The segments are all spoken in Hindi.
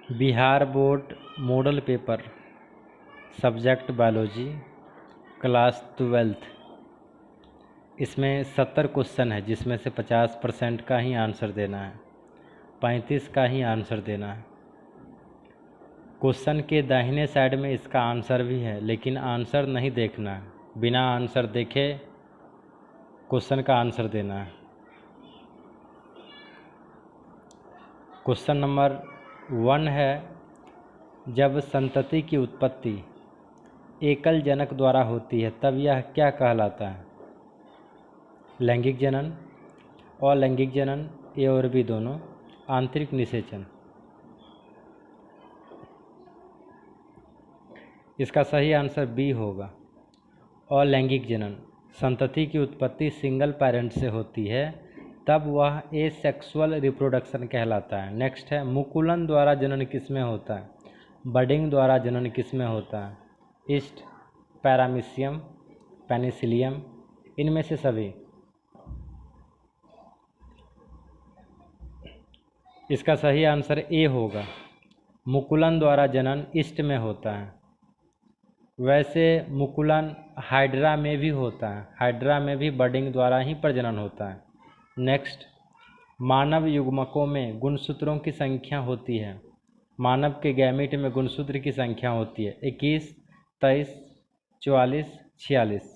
Bihar board model paper subject biology class 12। इसमें 70 क्वेश्चन है, जिसमें से 50% का ही आंसर देना है, 35 का ही आंसर देना है। क्वेश्चन के दाहिने साइड में इसका आंसर भी है, लेकिन आंसर नहीं देखना है, बिना आंसर देखे क्वेश्चन का आंसर देना है। क्वेश्चन नंबर 1 है, जब संतति की उत्पत्ति एकल जनक द्वारा होती है तब यह क्या कहलाता है? लैंगिक जनन, अलैंगिक जनन, ए और बी दोनों, आंतरिक निषेचन। इसका सही आंसर बी होगा, अलैंगिक जनन। संतति की उत्पत्ति सिंगल पेरेंट से होती है तब वह एसेक्सुअल रिप्रोडक्शन कहलाता है। नेक्स्ट है, मुकुलन द्वारा जनन किसमें होता है? बडिंग द्वारा जनन किसमें होता है? ईस्ट, पैरामीशियम, पेनिसिलियम, इनमें से सभी। इसका सही आंसर ए होगा, मुकुलन द्वारा जनन ईस्ट में होता है। वैसे मुकुलन हाइड्रा में भी होता है, हाइड्रा में भी बडिंग द्वारा ही प्रजनन होता है। नेक्स्ट, मानव युग्मकों में गुणसूत्रों की संख्या होती है। मानव के गैमीट में गुणसूत्र की संख्या होती है 21, 23, 44, 46।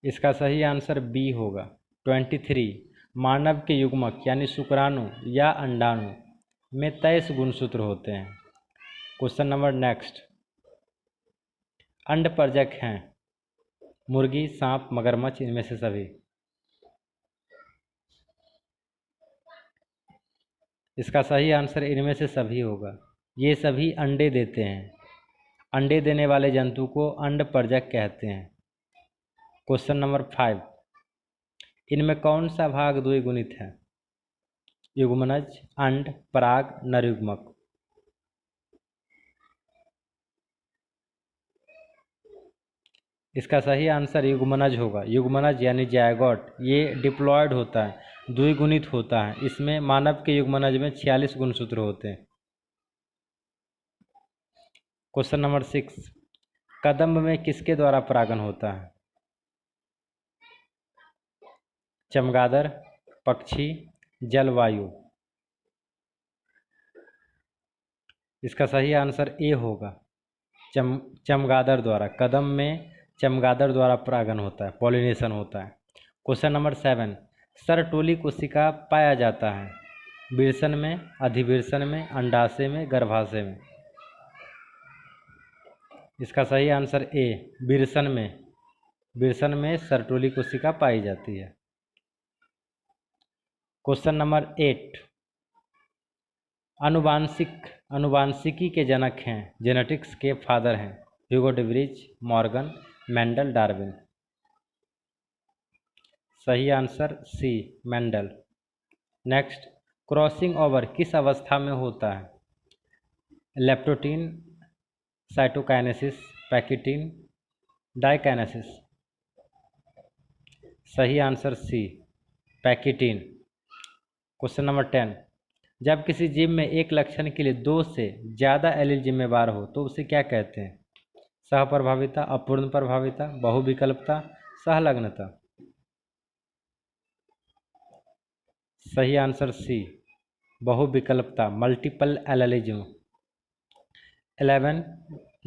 इसका सही आंसर बी होगा, 23। मानव के युग्मक यानी शुक्राणु या अंडाणु में 23 गुणसूत्र होते हैं। क्वेश्चन नंबर नेक्स्ट, अंडपरजक हैं मुर्गी, सांप, मगरमच्छ, इनमें से सभी। इसका सही आंसर इनमें से सभी होगा, ये सभी अंडे देते हैं। अंडे देने वाले जंतु को अंडपरजक कहते हैं। क्वेश्चन नंबर 5, इनमें कौन सा भाग द्विगुणित है? युग्मनज, अंड, पराग, नरयुग्मक। इसका सही आंसर युग्मनज होगा। युग्मनज यानी जायगोट, ये डिप्लॉयड होता है, द्विगुणित होता है। इसमें मानव के युग्मनज में 46 गुणसूत्र होते हैं। क्वेश्चन नंबर 6, कदम्ब में किसके द्वारा परागन होता है? चमगादड़, पक्षी, जलवायु। इसका सही आंसर ए होगा, चमगादड़ द्वारा। कदम्ब में चमगादड़ द्वारा परागन होता है, पॉलिनेशन होता है। क्वेश्चन नंबर 7, सरटोली कोशिका पाया जाता है विरसन में, अधिविरसन में, अंडाशय में, गर्भाशय में। इसका सही आंसर ए, विरसन में। विरसन में सरटोली कोशिका पाई जाती है। क्वेश्चन नंबर 8, अनुवांशिकी के जनक हैं, जेनेटिक्स के फादर हैं, Hugo de Vries, Morgan, Mendel, Darwin. सही answer C, Mendel. Next, crossing over किस अवस्था में होता है? Leptotene, cytokinesis, pachytene, diakinesis. सही answer C, pachytene. Question number 10, जब किसी जीव में एक लक्षण के लिए 2 से ज़्यादा एलील जिम्मेवार हो तो उसे क्या कहते हैं? सहप्रभाविता, अपूर्ण प्रभाविता, बहुविकल्पता, सहलग्नता। सही आंसर सी, बहुविकल्पता, मल्टीपल एलेलिज्म। 11,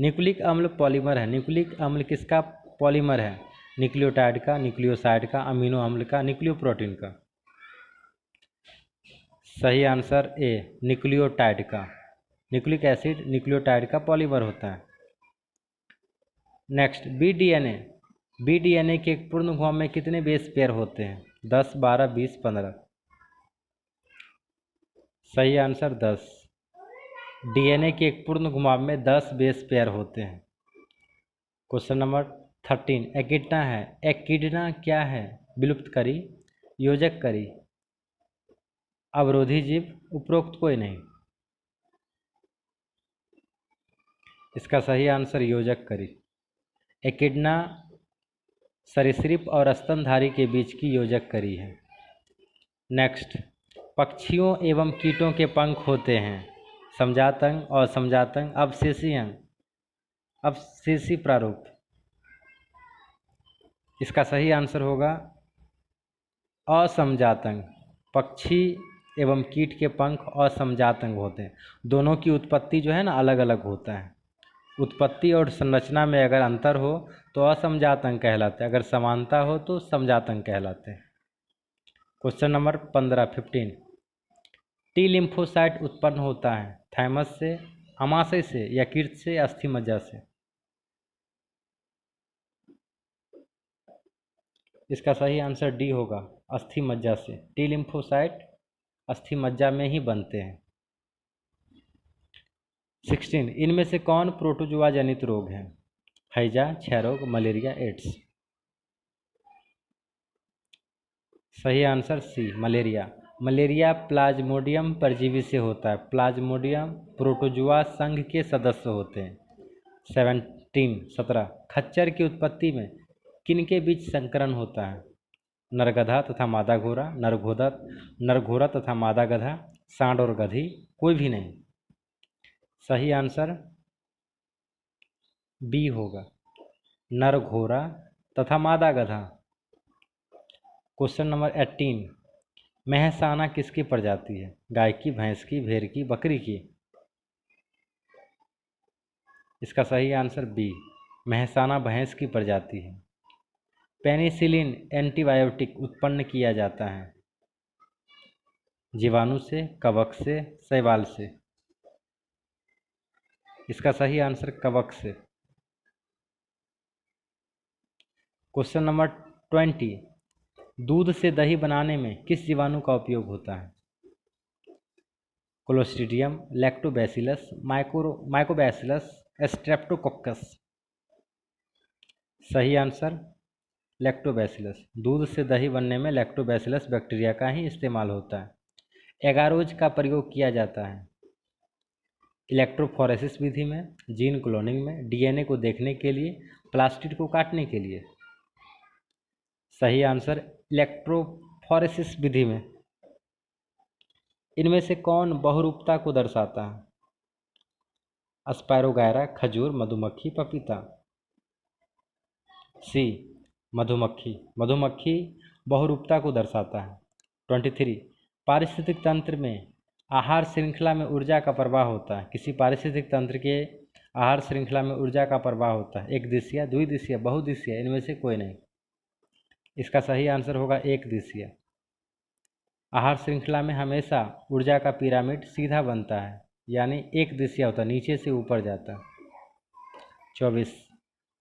न्यूक्लिक अम्ल पॉलीमर है। न्यूक्लिक अम्ल किसका पॉलीमर है? न्यूक्लियोटाइड का, न्यूक्लियोसाइड का, अमीनो अम्ल का, न्यूक्लियोप्रोटीन का। सही आंसर ए, न्यूक्लियोटाइड का। न्यूक्लिक एसिड न्यूक्लियोटाइड का पॉलीमर होता है। नेक्स्ट, बी डीएनए के एक पूर्ण घुमाव में कितने बेस पेयर होते हैं? 10, 12, 20, 15। सही आंसर 10। डीएनए के एक पूर्ण घुमाव में 10 बेस पेयर होते हैं। क्वेश्चन नंबर 13, एकिडना है। एकिडना क्या है? विलुप्तकारी, योजककारी, अवरोधी जीव, उपरोक्त कोई नहीं। इसका सही आंसर योजककारी। एकिडना सरीसृप और स्तनधारी के बीच की योजककारी है। नेक्स्ट, पक्षियों एवं कीटों के पंख होते हैं। समजात अंग और समजात अंग, अवशेषी अंग, अवशेषी प्रारूप। इसका सही आंसर होगा असमजात अंग। पक्षी एवं कीट के पंख असमजात अंग होते हैं। दोनों की उत्पत्ति जो है ना अलग अलग होता है। उत्पत्ति और संरचना में अगर अंतर हो तो असमजात अंग कहलाते हैं, अगर समानता हो तो समजात अंग कहलाते हैं। क्वेश्चन नंबर 15 टी लिम्फोसाइट उत्पन्न होता है थैमस से, अमाशय से, यकृत से, अस्थि मज्जा से। इसका सही आंसर डी होगा, अस्थि मज्जा से। टी लिम्फोसाइट अस्थि मज्जा में ही बनते हैं। 16 इनमें से कौन प्रोटोजुआ जनित रोग है? हैजा, क्षयरोग, मलेरिया, एड्स। सही answer C, malaria. Malaria plasmodium परजीवी से होता है। प्लाज्मोडियम प्रोटोजुआ संघ के सदस्य होते हैं। 17 खच्चर की उत्पत्ति में किनके बीच संकरण होता है? नरगधा तथा मादा घोड़ा, नरघोड़ा तथा मादा गधा, सांड और गधी, कोई भी नहीं। सही आंसर बी होगा, नरघोड़ा तथा मादा गधा। क्वेश्चन नंबर 18 मेहसाना किसकी प्रजाति है? गाय की, भैंस की, भेड़ की, बकरी की। इसका सही आंसर बी, मेहसाना भैंस की प्रजाति है। पेनिसिलिन एंटीबायोटिक उत्पन्न किया जाता है जीवाणु से, कवक से, शैवाल से। इसका सही आंसर कवक से। क्वेश्चन नंबर 20 दूध से दही बनाने में किस जीवाणु का उपयोग होता है? Clostridium, Lactobacillus, Mycobacillus, Streptococcus. सही आंसर लैक्टोबैसिलस। दूध से दही बनने में लैक्टोबैसिलस बैक्टीरिया का ही इस्तेमाल होता है। एगारोज का प्रयोग किया जाता है इलेक्ट्रोफोरेसिस विधि में, जीन क्लोनिंग में, डीएनए को देखने के लिए, प्लास्टिड को काटने के लिए। सही आंसर इलेक्ट्रोफोरेसिस विधि में। इनमें से कौन बहुरूपता को दर्शाता है? अस्पैरोगैरा, खजूर, मधुमक्खी, पपीता। सी, मधुमक्खी। मधुमक्खी बहुरूपता को दर्शाता है। 23 पारिस्थितिक तंत्र में आहार श्रृंखला में ऊर्जा का प्रवाह होता है। किसी पारिस्थितिक तंत्र के आहार श्रृंखला में ऊर्जा का प्रवाह होता है। एक दिशीय, द्विदिशीय, बहुदिशीय, इनमें से कोई नहीं। इसका सही आंसर होगा एक दिशीय। आहार श्रृंखला में हमेशा ऊर्जा का पिरामिड सीधा बनता है, यानी एक दिशीय होता है, नीचे से ऊपर जाता है। 24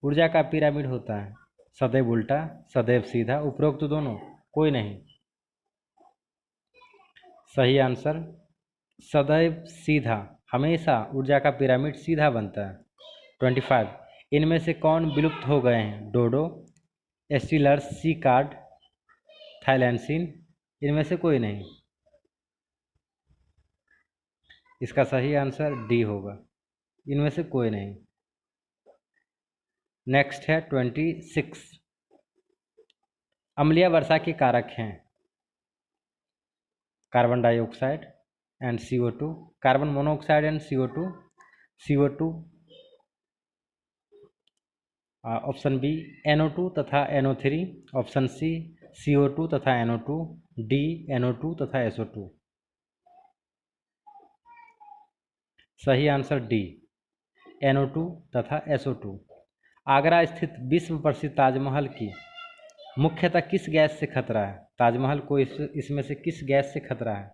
ऊर्जा का पिरामिड होता है सदैव उल्टा, सदैव सीधा, उपरोक्त दोनों, कोई नहीं। सही आंसर सदैव सीधा, हमेशा ऊर्जा का पिरामिड सीधा बनता है। 25 इनमें से कौन विलुप्त हो गए हैं? डोडो, एस्टिलर्स, सी कार्ड, थाईलैंडसीन, इनमें से कोई नहीं। इसका सही आंसर डी होगा, इनमें से कोई नहीं। नेक्स्ट है 26 अम्लीय वर्षा के कारक हैं carbon dioxide and CO2, carbon monoxide and CO2, option B NO2 तथा NO3, ऑप्शन सी CO2 तथा NO2, डी NO2 तथा SO2। सही आंसर डी, NO2 तथा SO2। आगरा स्थित विश्व प्रसिद्ध ताजमहल की मुख्यतः किस गैस से खतरा है? ताजमहल को इसमें से किस गैस से खतरा है?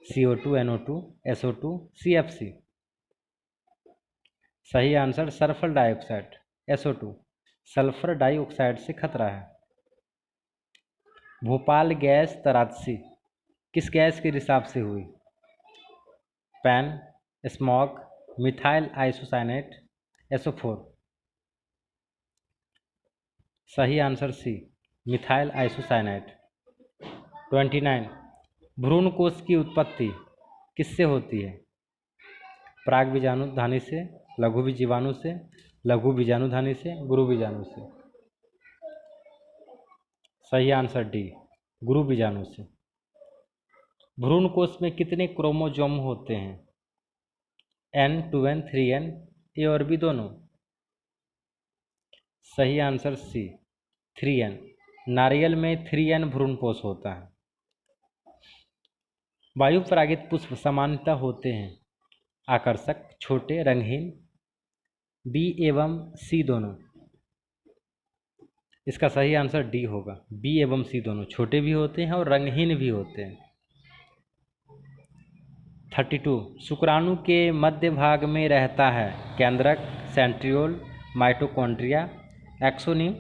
CO2, NO2, SO2, CFC। सही answer sulphur dioxide, SO2, sulphur dioxide से खतरा है। भोपाल गैस त्रासदी किस गैस के रिसाव से हुई? Pan, smog, methyl isocyanate, SO4। सही आंसर सी, मिथाइल आइसोसाइनेट। 29 भ्रूण कोश की उत्पत्ति किससे होती है? प्राग बीजाणुधानी से, लघु जीवाणु से, लघु बीजाणुधानी से, गुरु बीजाणु से। सही आंसर डी, गुरु बीजाणु से। भ्रूण कोश में कितने क्रोमोजोम होते हैं? N, 2N, 3N, ए और बी दोनों? सही आंसर सी, 3N। नारियल में 3N भ्रूणपोष होता है। वायु परागित पुष्प सामान्यतः होते हैं आकर्षक, छोटे, रंगहीन, बी एवं सी दोनों? इसका सही आंसर डी होगा, बी एवं सी दोनों। छोटे भी होते हैं और रंगहीन भी होते हैं। 32, शुक्राणु के मध्य भाग में रहता है केंद्रक, सेंट्रियोल, माइटोकॉन्ड्रिया, एक्सोनिम?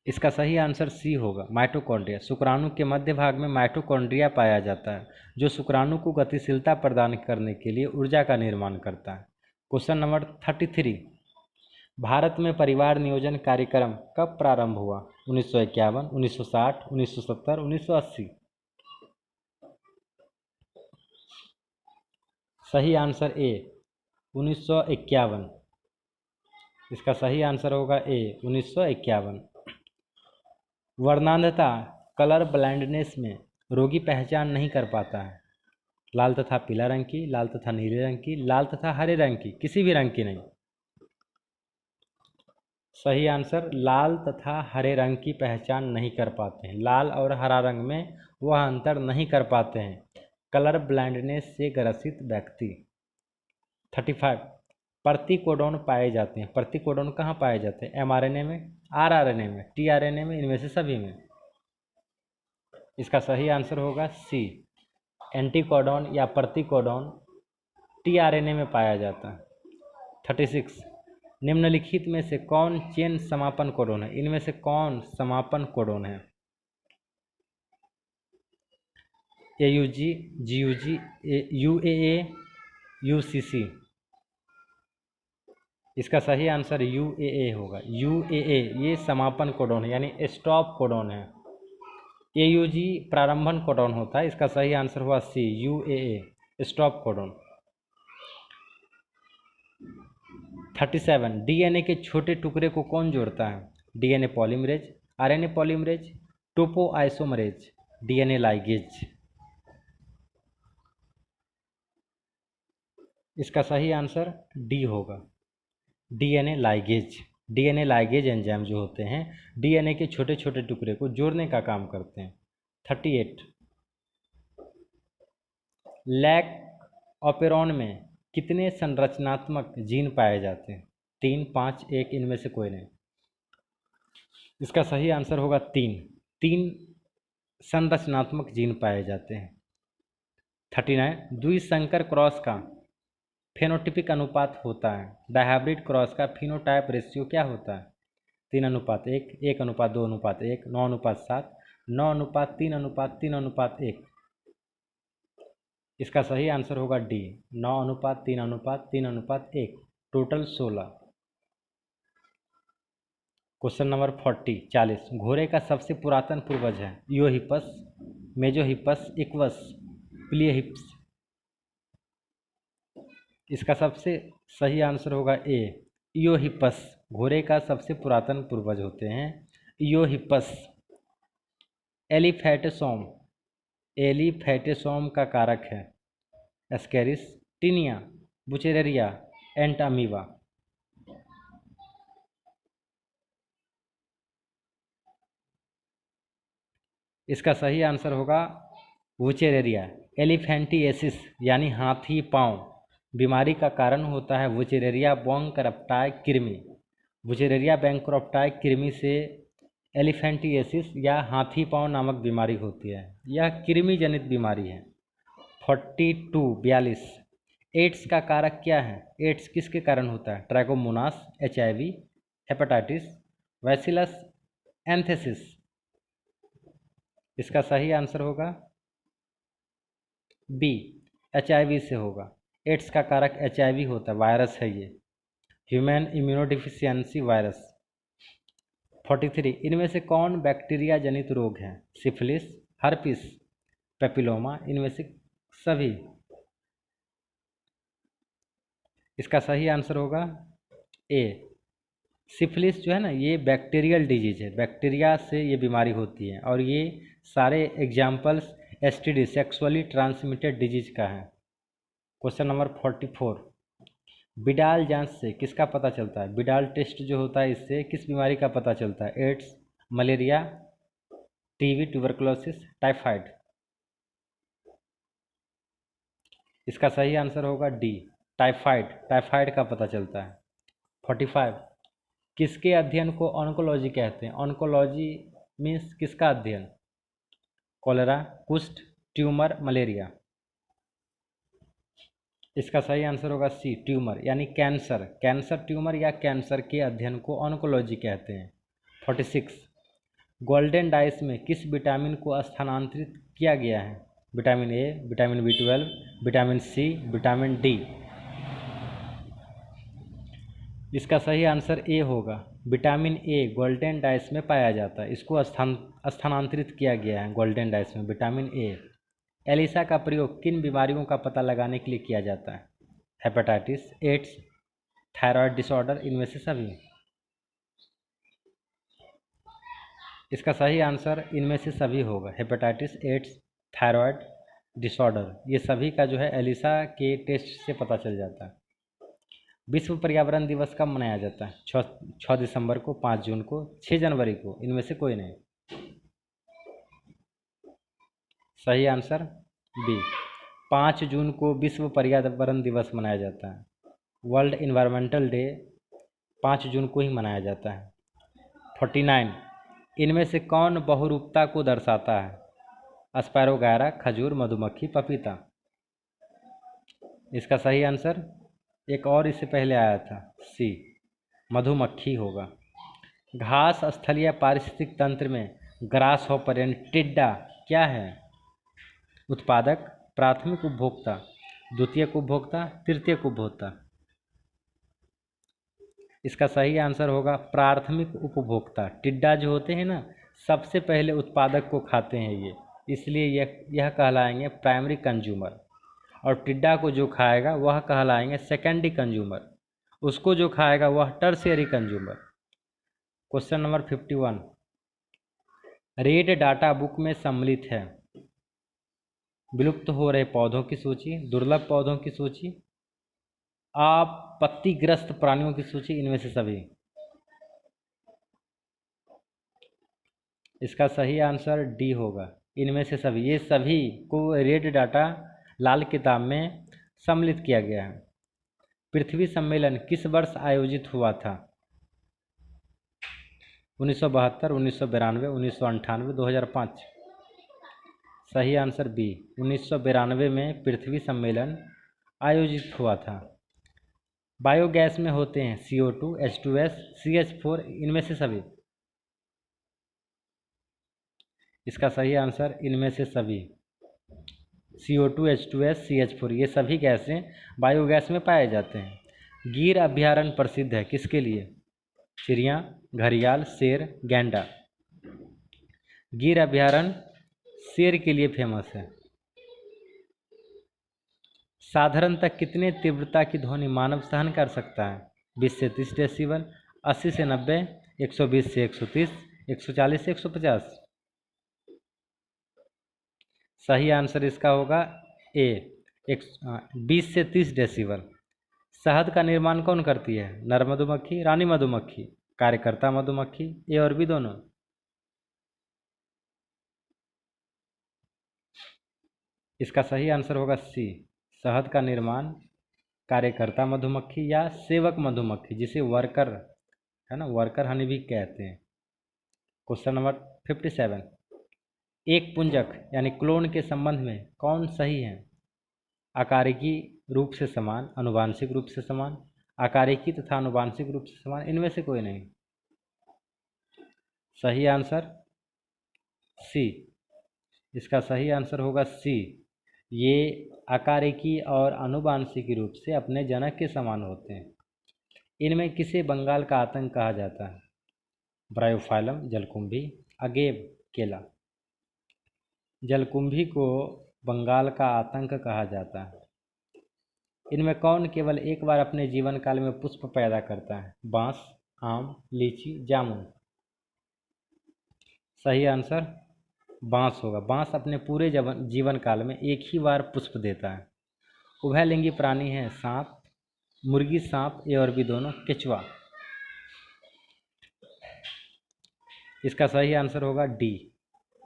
इसका सही आंसर सी होगा, माइटोकॉन्ड्रिया। शुक्राणु के मध्य भाग में माइटोकॉन्ड्रिया पाया जाता है, जो शुक्राणु को गतिशीलता प्रदान करने के लिए ऊर्जा का निर्माण करता है। क्वेश्चन नंबर 33, भारत में परिवार नियोजन कार्यक्रम कब प्रारंभ हुआ? 1951, 1960, 1970, 1980? सही आंसर ए, 1951। इसका सही आंसर होगा ए, 1951। वर्णांधता, कलर ब्लाइंडनेस में रोगी पहचान नहीं कर पाता है लाल तथा पीला रंग की, लाल तथा नीले रंग की, लाल तथा हरे रंग की, किसी भी रंग की नहीं। सही आंसर, लाल तथा हरे रंग की पहचान नहीं कर पाते हैं। लाल और हरा रंग में वह अंतर नहीं कर पाते हैं कलर ब्लाइंडनेस से ग्रसित व्यक्ति। 35, प्रतिकोडोन पाए जाते हैं। प्रतिकोडोन कहाँ पाए जाते हैं? एमआरएनए में, आरआरएनए में, टीआरएनए में, इनमें से सभी में? इसका सही आंसर होगा सी, एंटीकोडोन या प्रतिकोडोन टीआरएनए में पाया जाता है। 36, निम्नलिखित में से कौन चेन समापन कोडोन है? इनमें से कौन समापन कोडोन है? AUG, GUG, UAA, UCC? इसका सही आंसर यूएए होगा। यूएए ये समापन कोडोन है, यानी स्टॉप कोडोन है। एयूजी प्रारंभन कोडोन होता है। इसका सही आंसर हुआ सी, यूएए स्टॉप कोडोन। 37, डीएनए के छोटे टुकड़े को कौन जोड़ता है? DNA polymerase, RNA polymerase, topoisomerase, DNA ligase? इसका सही आंसर डी होगा, DNA ligase. DNA ligase enzyme जो होते हैं डीएनए के छोटे छोटे टुकड़े को जोड़ने का काम करते हैं। 38, लैक ऑपेरॉन में कितने संरचनात्मक जीन पाए जाते हैं? 3, 5, 1, इनमें से कोई नहीं। इसका सही आंसर होगा 3। 3 संरचनात्मक जीन पाए जाते हैं। 39, द्विसंकर क्रॉस का फेनोटिपिक अनुपात होता है। डायहाइब्रिड क्रॉस का फिनोटाइप रेशियो क्या होता है? 3:1, 1:2:1, 9:7, 9:3:3:1? इसका सही आंसर होगा डी, 9:3:3:1, टोटल 16। क्वेश्चन नंबर 40, घोड़े का सबसे पुरातन पूर्वज है? इयोहिपस, मेजोहिपस, इक्वस, प्लियहिप्स? इसका सबसे सही आंसर होगा ए, इयोहिपस। घोड़े का सबसे पुरातन पूर्वज होते हैं इयोहिपस। एलिफैटिसोम, एलिफैटिसोम का कारक है एस्केरिस, टीनिया, बुचेरेरिया, एंटामीबा? इसका सही आंसर होगा वुचेरेरिया। एलिफेंटिएसिस यानी हाथी पांव बीमारी का कारण होता है वुचेरेरिया बैंकरप्टाई कृमि। वुचेरेरिया बैंकरप्टाई कृमि से एलिफेंटिएसिस या हाथी पांव नामक बीमारी होती है। यह कृमि जनित बीमारी है। 42, एड्स का कारक क्या है? एड्स किसके कारण होता है? Trichomonas, HIV, hepatitis, bacillus antithesis? इसका सही आंसर होगा बी, एचआईवी से होगा। एड्स का कारक एचआईवी होता है, वायरस है ये, ह्यूमन इम्यूनोडिफिशियंसी वायरस। 43, इनमें से कौन बैक्टीरिया जनित रोग है? सिफिलिस, हर्पिस, पेपिलोमा, इनमें से सभी? इसका सही आंसर होगा ए, सिफिलिस जो है ना, ये बैक्टीरियल डिजीज है, बैक्टीरिया से ये बीमारी होती है, और ये सारे examples STD sexually transmitted disease का है। क्वेश्चन नंबर 44, बिडाल जांच से किसका पता चलता है? बिडाल टेस्ट जो होता है, इससे किस बीमारी का पता चलता है? AIDS, malaria, TB, tuberculosis, typhoid. इसका सही आंसर होगा डी, टाइफाइड। टाइफाइड का पता चलता है। 45, किसके अध्ययन को ऑन्कोलॉजी कहते हैं? ऑन्कोलॉजी मीन्स किसका अध्ययन? कॉलेरा, कुष्ठ, ट्यूमर, मलेरिया। इसका सही आंसर होगा सी, ट्यूमर, यानी कैंसर। कैंसर ट्यूमर या कैंसर के अध्ययन को ऑन्कोलॉजी कहते हैं। 46, गोल्डन डाइस में किस विटामिन को स्थानांतरित किया गया है? Vitamin A, vitamin B12, vitamin C, vitamin D. इसका सही आंसर ए होगा, विटामिन ए गोल्डन डाइस में पाया जाता है, इसको स्थानांतरित किया गया है गोल्डन डाइस में, विटामिन ए। एलिसा का प्रयोग किन बीमारियों का पता लगाने के लिए किया जाता है? हेपेटाइटिस, एड्स, थायराइड डिसऑर्डर, इनमें से सभी। इसका सही आंसर इनमें से सभी होगा, हेपेटाइटिस, एड्स, थायराइड डिसऑर्डर, ये सभी का जो है एलिसा के टेस्ट से पता चल जाता है। विश्व पर्यावरण दिवस कब मनाया जाता है? 6 दिसंबर को, 5 जून को, 6 जनवरी को, इनमें से कोई नहीं। सही आंसर बी, 5 जून को विश्व पर्यावरण दिवस मनाया जाता है। वर्ल्ड इन्वायरमेंटल डे 5 जून को ही मनाया जाता है। 49, इनमें से कौन बहुरूपता को दर्शाता है? अस्पैरोगैरा, खजूर, मधुमक्खी, पपीता। इसका सही आंसर एक और इससे पहले आया था, सी, मधुमक्खी होगा। घास स्थलीय पारिस्थितिक तंत्र में ग्रास हॉपर यानी टिड्डा क्या है? उत्पादक, प्राथमिक उपभोक्ता, द्वितीयक उपभोक्ता, तृतीयक उपभोक्ता। इसका सही आंसर होगा प्राथमिक उपभोक्ता। टिड्डा जो होते हैं ना, सबसे पहले उत्पादक को खाते हैं ये, इसलिए यह कहलाएंगे प्राइमरी कंज्यूमर, और टिड्डा को जो खाएगा वह कहलाएंगे सेकेंडरी कंज्यूमर, उसको जो खाएगा वह tertiary consumer. Question number 51, red data book में सम्मिलित है विलुप्त हो रहे पौधों की सूची, दुर्लभ पौधों की सूची, आपत्तिग्रस्त प्राणियों की सूची, इनमें से सभी। इसका सही आंसर डी होगा, इनमें से सभी। ये सभी को रेड डाटा लाल किताब में सम्मिलित किया गया है। पृथ्वी सम्मेलन किस वर्ष आयोजित हुआ था? 1972, 1992, 1998, 2005। सही आंसर बी, 1992 में पृथ्वी सम्मेलन आयोजित हुआ था। बायोगैस में होते हैं CO2, H2S, CH4, इनमें से सभी। इसका सही आंसर इनमें से सभी, CO2, H2S, CH4, ये सभी गैसें बायोगैस में पाए जाते हैं। गिर अभयारण्य प्रसिद्ध है किसके लिए? चिड़िया, घड़ियाल, शेर, गैंडा। गिर अभयारण्य शेर के लिए फेमस है। साधारणतः कितने तीव्रता की ध्वनि मानव सहन कर सकता है? 20 से 30 डेसिबल, 80 से 90, 120 से 130, 140 से 150। सही आंसर इसका होगा ए, 20 से 30 डेसिबल। शहद का निर्माण कौन करती है? नर मधुमक्खी, रानी मधुमक्खी, कार्यकर्ता मधुमक्खी, ए और बी दोनों। इसका सही आंसर होगा सी, शहद का निर्माण कार्यकर्ता मधुमक्खी या सेवक मधुमक्खी, जिसे वर्कर है ना, वर्कर हनी भी कहते हैं। क्वेश्चन नंबर 57, एक पुंजक यानी क्लोन के संबंध में कौन सही है? आकारिकी रूप से समान, अनुवांशिक रूप से समान, आकारिकी तथा अनुवांशिक रूप से समान, इनमें से कोई नहीं। सही आंसर सी, इसका सही आंसर होगा सी, ये आकारिकी और अनुवांशिक रूप से अपने जनक के समान होते हैं। इनमें किसे बंगाल का आतंक कहा जाता है? ब्रायोफाइलम, जलकुंभी, अगेव, केला। जलकुंभी को बंगाल का आतंक कहा जाता है। इनमें कौन केवल एक बार अपने जीवन काल में पुष्प पैदा करता है? बांस, आम, लीची, जामुन। सही आंसर बांस होगा। बांस अपने पूरे जीवन काल में एक ही बार पुष्प देता है। उभयलिंगी प्राणी है सांप, मुर्गी, सांप, ए और बी दोनों, केचुआ। इसका सही आंसर होगा डी,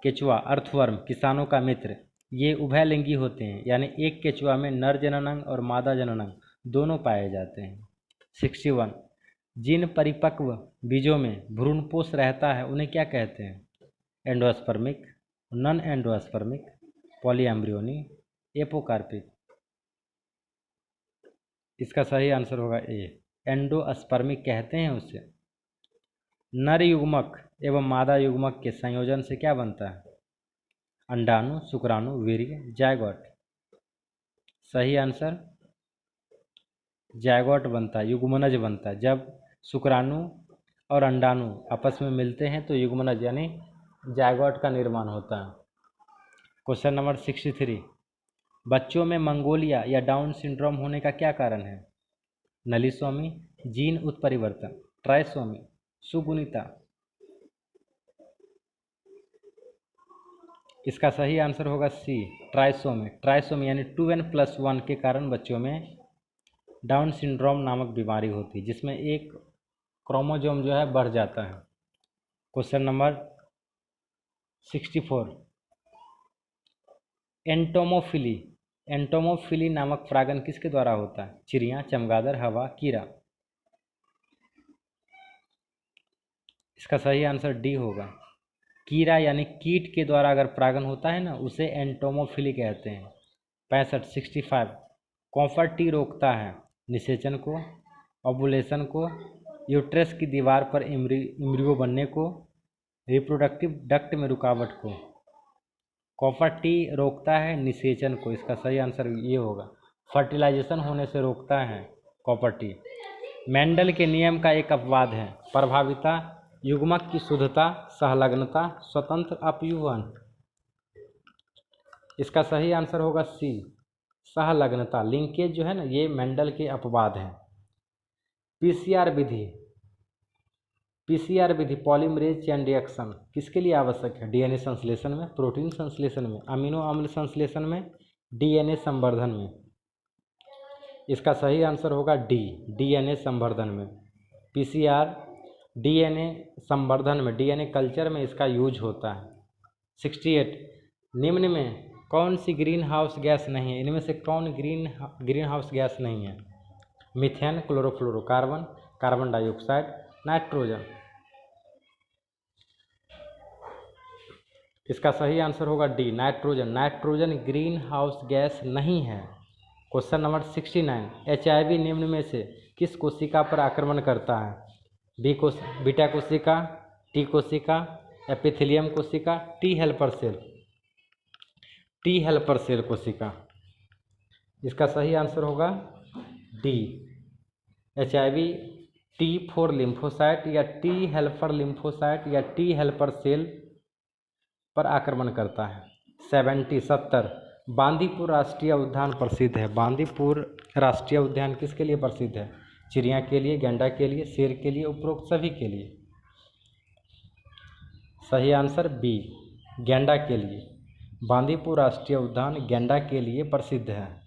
केचुआ। अर्थवर्म, किसानों का मित्र। ये उभयलिंगी होते हैं, यानी एक केचुआ में नर जननांग और मादा जननांग दोनों पाए जाते हैं। 61, जिन परिपक्व बीजों में भ्रूणपोष रहता है उन्हें क्या कहते हैं? Endospermic, non endospermic, polyembryony, apocarpic. इसका सही आंसर होगा ए, एंडोस्पर्मिक कहते हैं उसे। नर युग्मक एवं मादा युग्मक के संयोजन से क्या बनता है? अंडाणु, शुक्राणु, वीर्य, जायगोट। सही आंसर जायगोट बनता है, युग्मनज बनता है। जब शुक्राणु और अंडाणु आपस में मिलते हैं तो युग्मनज यानी जायगोट का निर्माण होता है। क्वेश्चन नंबर 63, बच्चों में मंगोलिया या डाउन सिंड्रोम होने का क्या कारण है? नलीसोमी, जीन उत्परिवर्तन, ट्राइसोमी, सुगुणिता। इसका सही आंसर होगा सी, ट्राइसोमी। ट्राइसोमी यानी 2n+1 के कारण बच्चों में डाउन सिंड्रोम नामक बीमारी होती है, जिसमें एक क्रोमोसोम जो है बढ़ जाता है। Question number 64, entomophily. एंटोमोफिली नामक परागण किसके द्वारा होता है? चिड़िया, चमगादड़, हवा, कीड़ा। इसका सही आंसर डी होगा, कीड़ा यानी कीट के द्वारा अगर परागण होता है ना उसे एंटोमोफिली कहते हैं। 65 कॉपर टी रोकता है निषेचन को, ओवुलेशन को, यूट्रस की दीवार पर एम्ब्रियो बनने को, रिप्रोडक्टिव डक्ट में रुकावट को। कॉपर टी रोकता है निषेचन को, इसका सही आंसर ये होगा। फर्टिलाइजेशन होने से रोकता है कॉपर टी। मेंडल के नियम का एक अपवाद है, प्रभाविता, युग्मक की शुद्धता, सहलग्नता, स्वतंत्र अपयूहन। इसका सही आंसर होगा सी, सहलग्नता। लिंकेज जो है ना ये मेंडल के अपवाद हैं। पीसीआर विधि पॉलीमरेज चेन रिएक्शन किसके लिए आवश्यक है? डीएनए संश्लेषण में, प्रोटीन संश्लेषण में, अमीनो अम्ल संश्लेषण में, डीएनए संवर्धन में। इसका सही आंसर होगा डी, डीएनए संवर्धन में। पीसीआर डीएनए संवर्धन में, डीएनए कल्चर में इसका यूज होता है। 68 निम्न में कौन सी ग्रीन हाउस गैस नहीं है? इनमें से कौन ग्रीन हाउस गैस नहीं है? Methane, chlorofluorocarbon, carbon dioxide, nitrogen. इसका सही आंसर होगा D, nitrogen. Nitrogen green house gas नहीं है। क्वेश्चन नंबर 69, एचआईवी निम्न में से किस कोशिका पर आक्रमण करता है? बीटा कोशिका, टी कोशिका, एपिथेलियम कोशिका, T helper cell. T helper cell कोशिका। इसका सही आंसर होगा डी, एचआईवी T4 लिम्फोसाइट या टी हेल्पर लिम्फोसाइट या टी हेल्पर सेल पर आक्रमण करता है। 70 बांदीपुर राष्ट्रीय उद्यान प्रसिद्ध है। बांदीपुर राष्ट्रीय उद्यान किसके लिए प्रसिद्ध है? चिड़िया के लिए, गैंडा के लिए, शेर के लिए, उपरोक्त सभी के लिए। सही आंसर बी, गैंडा के लिए। बांदीपुर राष्ट्रीय उद्यान गैंडा के लिए प्रसिद्ध है।